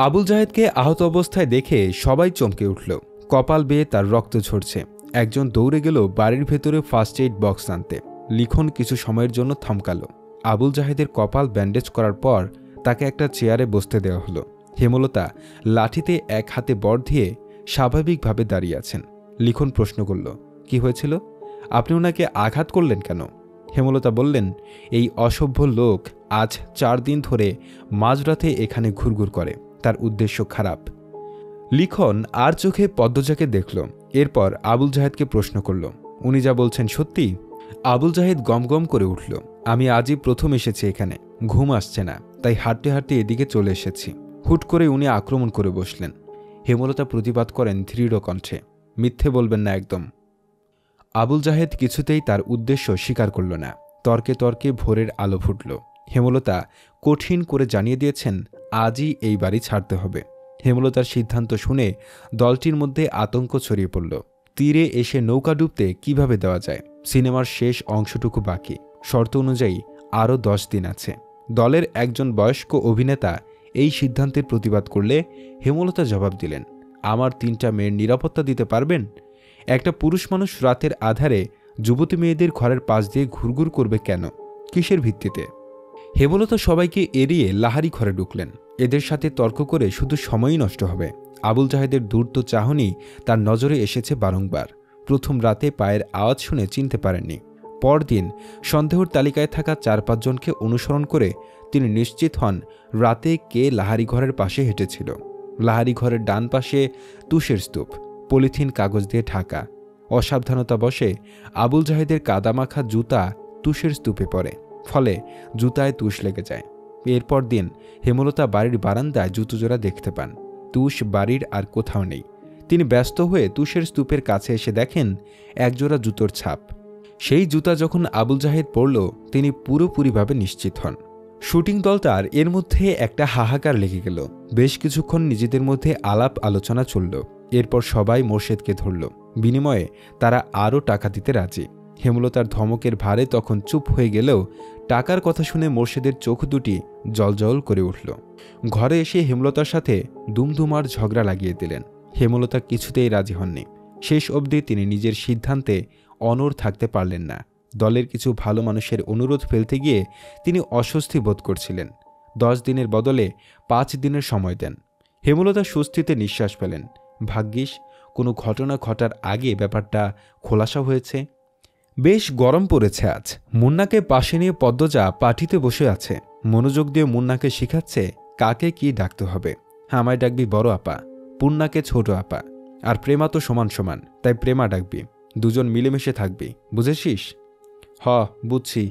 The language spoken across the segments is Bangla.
আবুল জাহেদকে আহত অবস্থায় দেখে সবাই চমকে উঠল। কপাল বেয়ে তার রক্ত ঝরছে। একজন দৌড়ে গেল বাড়ির ভেতরে ফার্স্ট এইড বক্স আনতে। লিখন কিছু সময়ের জন্য থমকালো। আবুল জাহেদের কপাল ব্যান্ডেজ করার পর তাকে একটা চেয়ারে বসতে দেওয়া হলো। হেমলতা লাঠিতে এক হাতে বর দিয়ে স্বাভাবিকভাবে দাঁড়িয়ে আছেন। লিখন প্রশ্ন করল, কি হয়েছিল? আপনি ওনাকে আঘাত করলেন কেন? হেমলতা বললেন, এই অসভ্য লোক আজ 4 দিন ধরে মাঝরাতে এখানে ঘুরঘুর করে। তার উদ্দেশ্য খারাপ। লিখন আর চোখে পদ্মজাকে দেখল। এরপর আবুল জাহেদকে প্রশ্ন করল, উনি যা বলছেন সত্যি? আবুল জাহেদ গমগম করে উঠল, আমি আজই প্রথম এসেছি এখানে, ঘুম আসছে না, তাই হাঁটতে হাঁটতে এদিকে চলে এসেছি। হুট করে উনি আক্রমণ করে বসলেন। হেমলতা প্রতিবাদ করেন দৃঢ় কণ্ঠে, মিথ্যে বলবেন না একদম। আবুল জাহেদ কিছুতেই তার উদ্দেশ্য স্বীকার করল না। তর্কে তর্কে ভোরের আলো ফুটল। হেমলতা কঠিন করে জানিয়ে দিয়েছেন আজই এই বাড়ি ছাড়তে হবে। হেমলতার সিদ্ধান্ত শুনে দলটির মধ্যে আতঙ্ক ছড়িয়ে পড়ল। তীরে এসে নৌকা ডুবতে কিভাবে দেওয়া যায়? সিনেমার শেষ অংশটুকু বাকি। শর্ত অনুযায়ী আরও 10 দিন আছে। দলের একজন বয়স্ক অভিনেতা এই সিদ্ধান্তের প্রতিবাদ করলে হেমলতা জবাব দিলেন, আমার 3টা মেয়ের নিরাপত্তা দিতে পারবেন? একটা পুরুষ মানুষ রাতের আধারে যুবতী মেয়েদের ঘরের পাশ দিয়ে ঘুরঘুর করবে কেন? কিসের ভিত্তিতে? হেমলতা সবাইকে এড়িয়ে লাহারি ঘরে ঢুকলেন। এদের সাথে তর্ক করে শুধু সময়ই নষ্ট হবে। আবুল জাহেদের ধূর্ত চাহনি তার নজরে এসেছে বারংবার। প্রথম রাতে পায়ের আওয়াজ শুনে চিনতে পারেননি। পরদিন সন্দেহর তালিকায় থাকা 4-5 জনকে অনুসরণ করে তিনি নিশ্চিত হন রাতে কে লাহারি ঘরের পাশে হেঁটেছিল। লাহারি ঘরের ডান পাশে তুষের স্তূপ, পলিথিন কাগজ দিয়ে ঢাকা। অসাবধানতাবশে আবুল জাহেদের কাদামাখা জুতা তুষের স্তূপে পড়ে, ফলে জুতায় তুষ লেগে যায়। এরপর দিন হেমলতা বাড়ির বারান্দায় জুতোজোড়া দেখতে পান। তুষ বাড়ির আর কোথাও নেই। তিনি ব্যস্ত হয়ে তুষের স্তূপের কাছে এসে দেখেন একজোড়া জুতোর ছাপ। সেই জুতা যখন আবুল জাহেদ পরল, তিনি পুরোপুরিভাবে নিশ্চিত হন। শুটিং দলটার এর মধ্যে একটা হাহাকার লেগে গেল। বেশ কিছুক্ষণ নিজেদের মধ্যে আলাপ আলোচনা চলল। এরপর সবাই মোর্শেদকে ধরল। বিনিময়ে তারা আরও টাকা দিতে রাজি। হেমলতার ধমকের ভারে তখন চুপ হয়ে গেলেও টাকার কথা শুনে মোর্শেদের চোখ দুটি জলজল করে উঠল। ঘরে এসে হেমলতার সাথে দুমদুমার ঝগড়া লাগিয়ে দিলেন। হেমলতা কিছুতেই রাজি হননি। শেষ অবধি তিনি নিজের সিদ্ধান্তে অনড় থাকতে পারলেন না। দলের কিছু ভালো মানুষের অনুরোধ ফেলতে গিয়ে তিনি অস্বস্তি বোধ করছিলেন। 10 দিনের বদলে 5 দিনের সময় দেন। হেমলতা স্বস্তিতে নিঃশ্বাস ফেলেন। ভাগ্যিস কোনো ঘটনা ঘটার আগে ব্যাপারটা খোলাসা হয়েছে। বেশ গরম পড়েছে আজ। মুন্নাকে পাশে নিয়ে পদ্মজা পাটিতে বসে আছে। মনোযোগ দিয়ে মুন্নাকে শিখাচ্ছে কাকে কি ডাকতে হবে। আমায় ডাকবি বড় আপা, পূর্ণাকে ছোট আপা, আর প্রেমা তো সমান সমান, তাই প্রেমা ডাকবি। দুজন মিলেমিশে থাকবি, বুঝেছিস? হ, বুঝছি।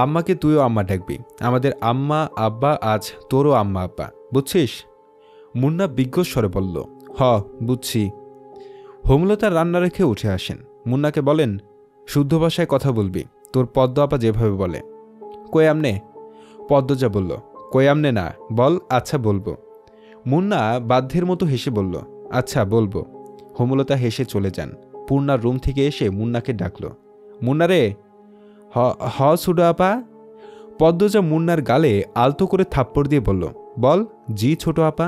আম্মাকে তুইও আম্মা ডাকবি। আমাদের আম্মা আব্বা আজ তোরও আম্মা আব্বা, বুঝছিস? মুন্না বিজ্ঞ স্বরে বলল, হ, বুঝছি। হেমলতা রান্না রেখে উঠে আসেন। মুন্নাকে বলেন, শুদ্ধ ভাষায় কথা বলবি, তোর পদ্ম আপা যেভাবে বলে। কই আমনে? পদ্মজা বলল, কই আমনে না, বল। আচ্ছা বলবো। মুন্না বাধ্যের মতো হেসে বলল, আচ্ছা বলবো। হেমলতা হেসে চলে যান। পূর্ণার রুম থেকে এসে মুন্নাকে ডাকল, মুন্না রে। হ ছোট আপা। পদ্মজা মুন্নার গালে আলতো করে থাপ্পড় দিয়ে বলল, বল। জি ছোট আপা।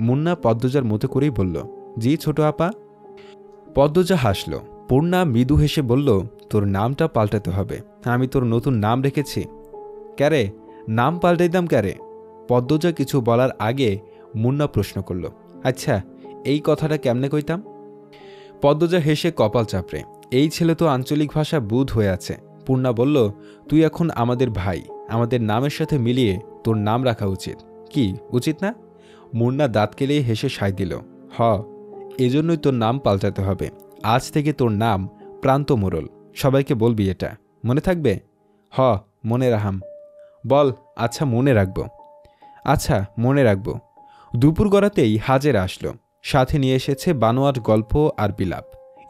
মুন্না পদ্মজার মতো করেই বলল, জি ছোট আপা। পদ্মজা হাসল। পূর্ণা মৃদু হেসে বলল, তোর নামটা পাল্টাতে হবে। আমি তোর নতুন নাম রেখেছি। ক্যারে, নাম পাল্টাইতাম ক্যারে? পদ্মজা কিছু বলার আগে মুন্না প্রশ্ন করল, আচ্ছা এই কথাটা কেমনে কইতাম? পদ্মজা হেসে কপাল চাপড়ে, এই ছেলে তো আঞ্চলিক ভাষা বুধ হয়ে আছে। পূর্ণা বলল, তুই এখন আমাদের ভাই, আমাদের নামের সাথে মিলিয়ে তোর নাম রাখা উচিত। কি উচিত না? মুন্না দাঁত কেলিয়ে হেসে সায় দিল, হ, এজন্যই তোর নাম পাল্টাতে হবে। আজ থেকে তোর নাম প্রান্ত মোড়ল। সবাইকে বলবি এটা, মনে থাকবে? হ, মনে রাহাম। বল, আচ্ছা মনে রাখব। আচ্ছা মনে রাখব। দুপুর গড়াতেই হাজেরা আসলো। সাথে নিয়ে এসেছে বানোয়াট গল্প আর বিলাপ।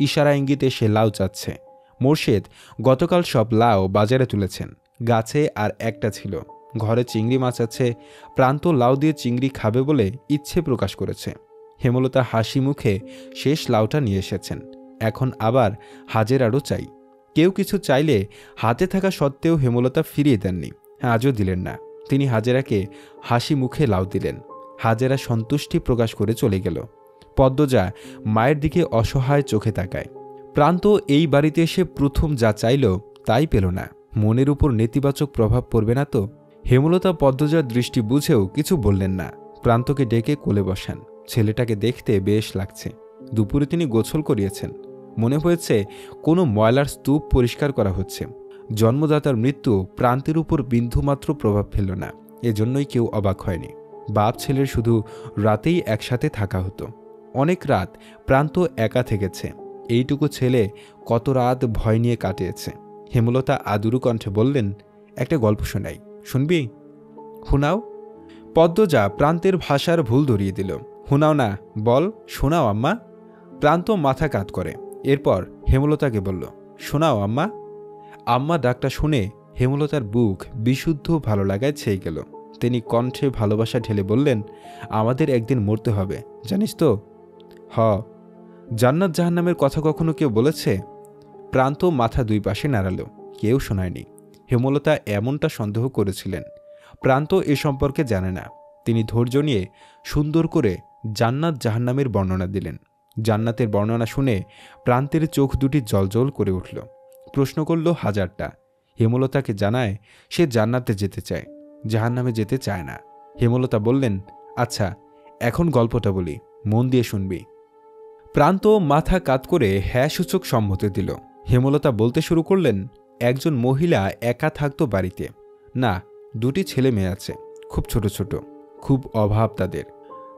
ইশারা ইঙ্গিতে সে লাউ চাচ্ছে। মোর্শেদ গতকাল সব লাউ বাজারে তুলেছেন। গাছে আর একটা ছিল। ঘরে চিংড়ি মাছ আছে। প্রান্ত লাউ দিয়ে চিংড়ি খাবে বলে ইচ্ছে প্রকাশ করেছে। হেমলতা হাসি মুখে শেষ লাউটা নিয়ে এসেছেন। এখন আবার হাজেরারও চাই। কেউ কিছু চাইলে হাতে থাকা সত্ত্বেও হেমলতা ফিরিয়ে দেননি। আজও দিলেন না। তিনি হাজেরাকে হাসি মুখে লাউ দিলেন। হাজেরা সন্তুষ্টি প্রকাশ করে চলে গেল। পদ্মজা মায়ের দিকে অসহায় চোখে তাকায়। প্রান্ত এই বাড়িতে এসে প্রথম যা চাইল তাই পেল না। মনের উপর নেতিবাচক প্রভাব পড়বে না তো? হেমলতা পদ্মজার দৃষ্টি বুঝেও কিছু বললেন না। প্রান্তকে ডেকে কোলে বসান। ছেলেটাকে দেখতে বেশ লাগছে। দুপুরে তিনি গোসল করিয়েছেন। মনে হয়েছে কোনো ময়লার স্তূপ পরিষ্কার করা হচ্ছে। জন্মদাতার মৃত্যু প্রান্তের উপর বিন্দুমাত্র প্রভাব ফেলল না। এজন্যই কেউ অবাক হয়নি। বাপ ছেলের শুধু রাতেই একসাথে থাকা হতো। অনেক রাত প্রান্ত একা থেকেছে। এইটুকু ছেলে কত রাত ভয় নিয়ে কাটিয়েছে। হেমলতা আদুরু কণ্ঠে বললেন, একটা গল্প শোনাই, শুনবি? হুনাও। পদ্মজা প্রান্তের ভাষার ভুল ধরিয়ে দিল। হুনাও না, বল, শোনাও আম্মা। প্রান্ত মাথা কাত করে। এরপর হেমলতাকে বলল, শোনাও আম্মা। আম্মা ডাকটা শুনে হেমলতার বুক বিশুদ্ধ ভালো লাগায় ছেয়ে গেল। তিনি কণ্ঠে ভালোবাসা ঢেলে বললেন, আমাদের একদিন মরতে হবে, জানিস তো? হ। জান্নাত জাহান্নামের কথা কখনো কেউ বলেছে? প্রান্ত মাথা দুই পাশে নাড়াল। কেউ শোনায়নি। হেমলতা এমনটা সন্দেহ করেছিলেন। প্রান্ত এ সম্পর্কে জানে না। তিনি ধৈর্য নিয়ে সুন্দর করে জান্নাত জাহান্নামের বর্ণনা দিলেন। জান্নাতের বর্ণনা শুনে প্রান্তের চোখ দুটি জ্বলজ্বল করে উঠল। প্রশ্ন করল হাজারটা। হেমলতাকে জানায় সে জান্নাতে যেতে চায়, জাহান্নামে যেতে চায় না। হেমলতা বললেন, আচ্ছা এখন গল্পটা বলি, মন দিয়ে শুনবি। প্রান্ত মাথা কাত করে হ্যাঁ সূচক সম্মতি দিল। হেমলতা বলতে শুরু করলেন, একজন মহিলা একা থাকতো বাড়িতে। না, দুটি ছেলে মেয়ে আছে, খুব ছোট ছোট, খুব অভাব তাদের।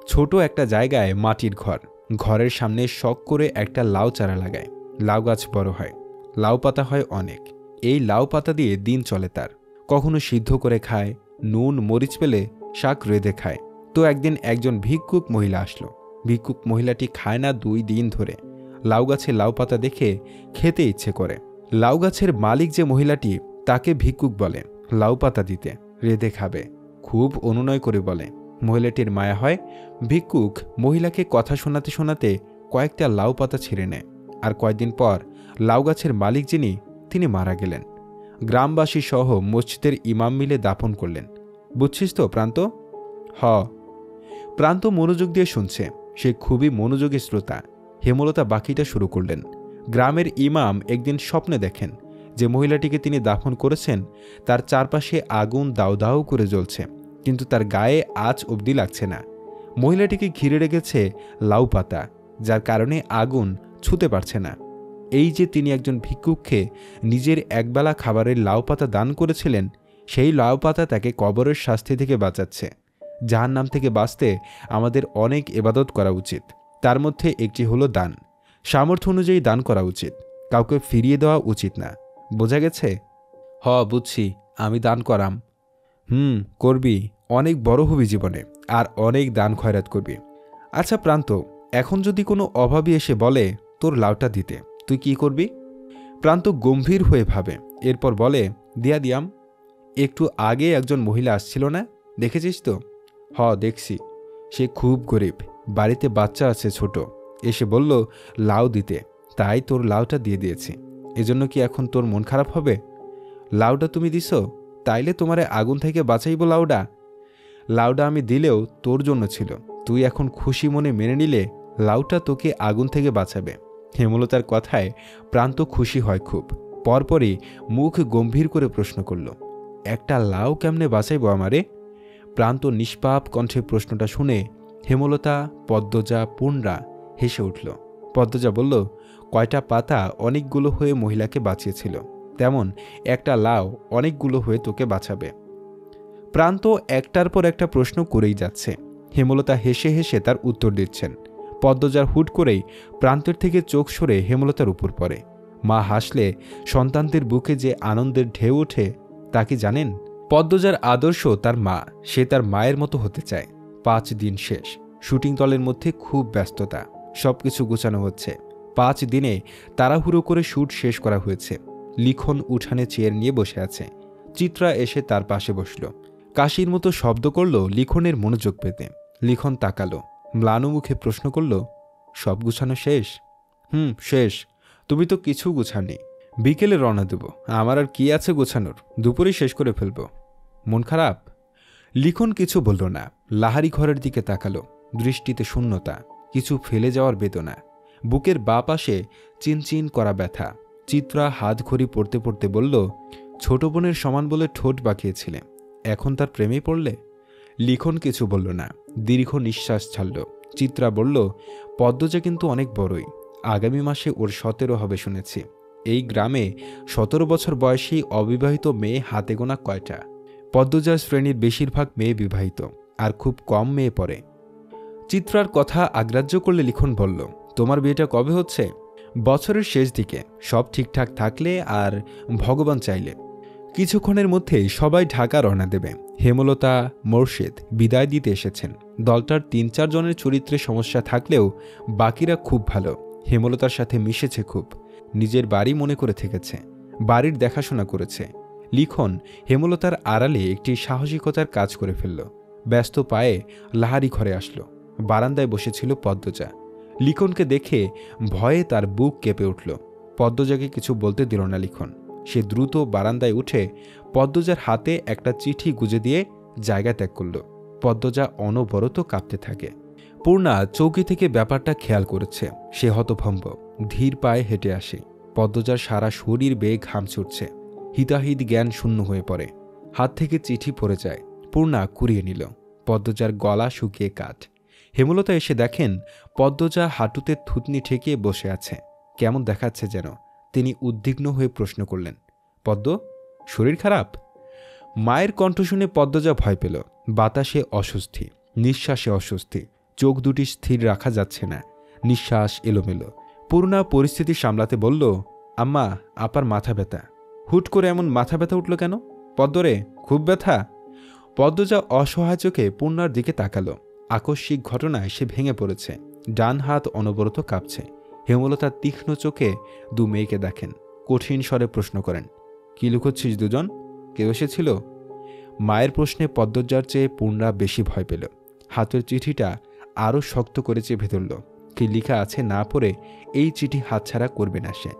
ছোট একটা জায়গায় মাটির ঘর। ঘরের সামনে শখ করে একটা লাউ চারা লাগায়। লাউ গাছ বড় হয়, লাউ পাতা হয় অনেক। এই লাউ পাতা দিয়ে দিন চলে তার। কখনো সিদ্ধ করে খায়, নুন মরিচ পেলে শাক রেঁধে খায়। তো একদিন একজন ভিক্ষুক মহিলা আসলো। ভিক্ষুক মহিলাটি খায় না 2 দিন ধরে। লাউ গাছে লাউ পাতা দেখে খেতে ইচ্ছে করে। লাউ গাছের মালিক যে মহিলাটি, তাকে ভিক্ষুক বলে লাউ পাতা দিতে, রেঁধে খাবে। খুব অনুনয় করে বলে। মহিলাটির মায়া হয়। ভিক্ষুক মহিলাকে কথা শোনাতে শোনাতে কয়েকটা লাউ পাতা ছিঁড়ে নেয়। আর কয়েকদিন পর লাউ গাছের মালিক যিনি, তিনি মারা গেলেন। গ্রামবাসী সহ মসজিদের ইমাম মিলে দাফন করলেন। বুঝছিস তো প্রান্ত? হ। প্রান্ত মনোযোগ দিয়ে শুনছে। সে খুবই মনোযোগী শ্রোতা। হেমলতা বাকিটা শুরু করলেন। গ্রামের ইমাম একদিন স্বপ্নে দেখেন যে মহিলাটিকে তিনি দাফন করেছেন তার চারপাশে আগুন দাউ দাউ করে জ্বলছে, কিন্তু তার গায়ে আঁচ অবধি লাগছে না। মহিলাটিকে ঘিরে রেখেছে লাউ পাতা, যার কারণে আগুন ছুঁতে পারছে না। এই যে তিনি একজন ভিক্ষুককে নিজের একবেলা খাবারের লাউ পাতা দান করেছিলেন, সেই লাউ পাতা তাকে কবরের শাস্তি থেকে বাঁচাচ্ছে। জাহান্নাম থেকে বাঁচতে আমাদের অনেক ইবাদত করা উচিত। তার মধ্যে একটি হলো দান। সামর্থ্য অনুযায়ী দান করা উচিত, কাউকে ফিরিয়ে দেওয়া উচিত না। বোঝা গেছে? হ, বুঝছি, আমি দান করাম। করবি, অনেক বড় হবি জীবনে, আর অনেক দান খয়রাত করবি। আচ্ছা প্রান্ত, এখন যদি কোনো অভাবী এসে বলে তোর লাউটা দিতে, তুই কি করবি? প্রান্ত গম্ভীর হয়ে ভাবে। এরপর বলে, দিয়া দিয়াম। একটু আগে একজন মহিলা আসছিল না, দেখেছিস তো? হ, দেখছি। সে খুব গরিব, বাড়িতে বাচ্চা আছে ছোট। এসে বলল লাউ দিতে, তাই তোর লাউটা দিয়ে দিয়েছি। এজন্য কি এখন তোর মন খারাপ হবে? লাউটা তুমি দিছ, তাইলে তোমারে আগুন থেকে বাঁচাইব লাউডা। লাউডা আমি দিলেও তোর জন্য ছিল। তুই এখন খুশি মনে মেনে নিলে লাউটা তোকে আগুন থেকে বাঁচাবে। হেমলতার কথায় প্রান্ত খুশি হয় খুব। পরপরই মুখ গম্ভীর করে প্রশ্ন করল, একটা লাউ কেমনে বাঁচাইব আমারে? প্রান্ত নিষ্পাপ কণ্ঠে প্রশ্নটা শুনে হেমলতা, পদ্মজা, পুনরা হেসে উঠল। পদ্মজা বলল, কয়টা পাতা অনেকগুলো হয়ে মহিলাকে বাঁচিয়েছিল, তেমন একটা লাউ অনেকগুলো হয়ে তোকে বাঁচাবে। প্রান্ত একটার পর একটা প্রশ্ন করেই যাচ্ছে। হেমলতা হেসে হেসে তার উত্তর দিচ্ছেন। পদ্মজার হুট করেই প্রান্তের থেকে চোখ সরে হেমলতার উপর পড়ে। মা হাসলে সন্তানদের বুকে যে আনন্দের ঢেউ ওঠে তা কি জানেন? পদ্মজার আদর্শ তার মা। সে তার মায়ের মতো হতে চায়। 5 দিন শেষ। শুটিং দলের মধ্যে খুব ব্যস্ততা। সবকিছু গোছানো হচ্ছে। 5 দিনে তাড়াহুড়ো করে শ্যুট শেষ করা হয়েছে। লিখন উঠানে চেয়ার নিয়ে বসে আছে। চিত্রা এসে তার পাশে বসল। কাশির মতো শব্দ করল লিখনের মনোযোগ পেতে। লিখন তাকালো, ম্লান মুখে প্রশ্ন করল, সব গুছানো শেষ? শেষ। তুমি তো কিছু গুছানি। বিকেলে রওনা দেব। আমার আর কি আছে গোছানোর, দুপুরেই শেষ করে ফেলব। মন খারাপ? লিখন কিছু বলল না। লাহারি ঘরের দিকে তাকালো। দৃষ্টিতে শূন্যতা, কিছু ফেলে যাওয়ার বেদনা, বুকের বাঁ পাশে চিনচিন করা ব্যথা। চিত্রা হাত ঘড়ি পড়তে পড়তে বলল, ছোট বোনের সমান বলে ঠোঁট বাঁকিয়েছিলে, এখন তার প্রেমে পড়লে? লিখন কিছু বলল না, দীর্ঘ নিঃশ্বাস ছাড়ল। চিত্রা বলল, পদ্মজা কিন্তু অনেক বড়ই, আগামী মাসে ওর 17 হবে শুনেছি। এই গ্রামে 17 বছর বয়সী অবিবাহিত মেয়ে হাতে গোনা কয়টা? পদ্মজার শ্রেণীর বেশিরভাগ মেয়ে বিবাহিত, আর খুব কম মেয়ে পড়ে। চিত্রার কথা আগ্রাহ্য করলে লিখন বলল, তোমার বিয়েটা কবে হচ্ছে? বছরের শেষ দিকে, সব ঠিকঠাক থাকলে আর ভগবান চাইলে। কিছুক্ষণের মধ্যেই সবাই ঢাকা রওনা দেবে। হেমলতা, মোর্শেদ বিদায় দিতে এসেছেন। দলটার 3-4 জনের চরিত্রে সমস্যা থাকলেও বাকিরা খুব ভালো। হেমলতার সাথে মিশেছে খুব, নিজের বাড়ি মনে করে থেকেছে, বাড়ির দেখাশোনা করেছে। লিখন হেমলতার আড়ালে একটি সাহসিকতার কাজ করে ফেলল। ব্যস্ত পায়ে লাহারি ঘরে আসলো। বারান্দায় বসেছিল পদ্মজা। লিখনকে দেখে ভয়ে তার বুক কেঁপে উঠল। পদ্মজাকে কিছু বলতে দিল না লিখন। সে দ্রুত বারান্দায় উঠে পদ্মজার হাতে একটা চিঠি গুজে দিয়ে জায়গা ত্যাগ করল। পদ্মজা অনবরত কাঁপতে থাকে। পূর্ণা চৌকি থেকে ব্যাপারটা খেয়াল করেছে। সে হতভম্ব, ধীর পায়ে হেঁটে আসে। পদ্মজার সারা শরীর বেয়ে ঘাম ছুটছে। হিতাহিত জ্ঞান শূন্য হয়ে পড়ে। হাত থেকে চিঠি পড়ে যায়। পূর্ণা কুড়িয়ে নিল। পদ্মজার গলা শুকিয়ে কাঠ। হেমলতা এসে দেখেন পদ্মজা হাঁটুতে থুতনি ঠেকিয়ে বসে আছে। কেমন দেখাচ্ছে যেন। তিনি উদ্বিগ্ন হয়ে প্রশ্ন করলেন, পদ্ম, শরীর খারাপ? মায়ের কণ্ঠ শুনে পদ্মজা ভয় পেল। বাতাসে অস্বস্তি, নিঃশ্বাসে অস্বস্তি, চোখ দুটি স্থির রাখা যাচ্ছে না, নিঃশ্বাস এলোমেলো। পূর্ণা পরিস্থিতি সামলাতে বলল, আম্মা, আপার মাথা ব্যথা। হুট করে এমন মাথা ব্যথা উঠল কেন? পদ্মরে, খুব ব্যথা? পদ্মজা অসহায় চোখে পূর্ণার দিকে তাকালো। আকস্মিক ঘটনায় সে ভেঙে পড়েছে। ডান হাত অনবরত কাঁপছে। হেমলতার তীক্ষ্ণ চোখে দু মেয়েকে দেখেন। কঠিন স্বরে প্রশ্ন করেন, কি লুকোচ্ছিস দুজন? কেউ এসেছিল? মায়ের প্রশ্নে পদ্মজার চেয়ে পূর্ণা বেশি ভয় পেল। হাতের চিঠিটা আরও শক্ত করে চেপে ধরল। কি লেখা আছে না পড়ে এই চিঠি হাতছাড়া করবে না সে।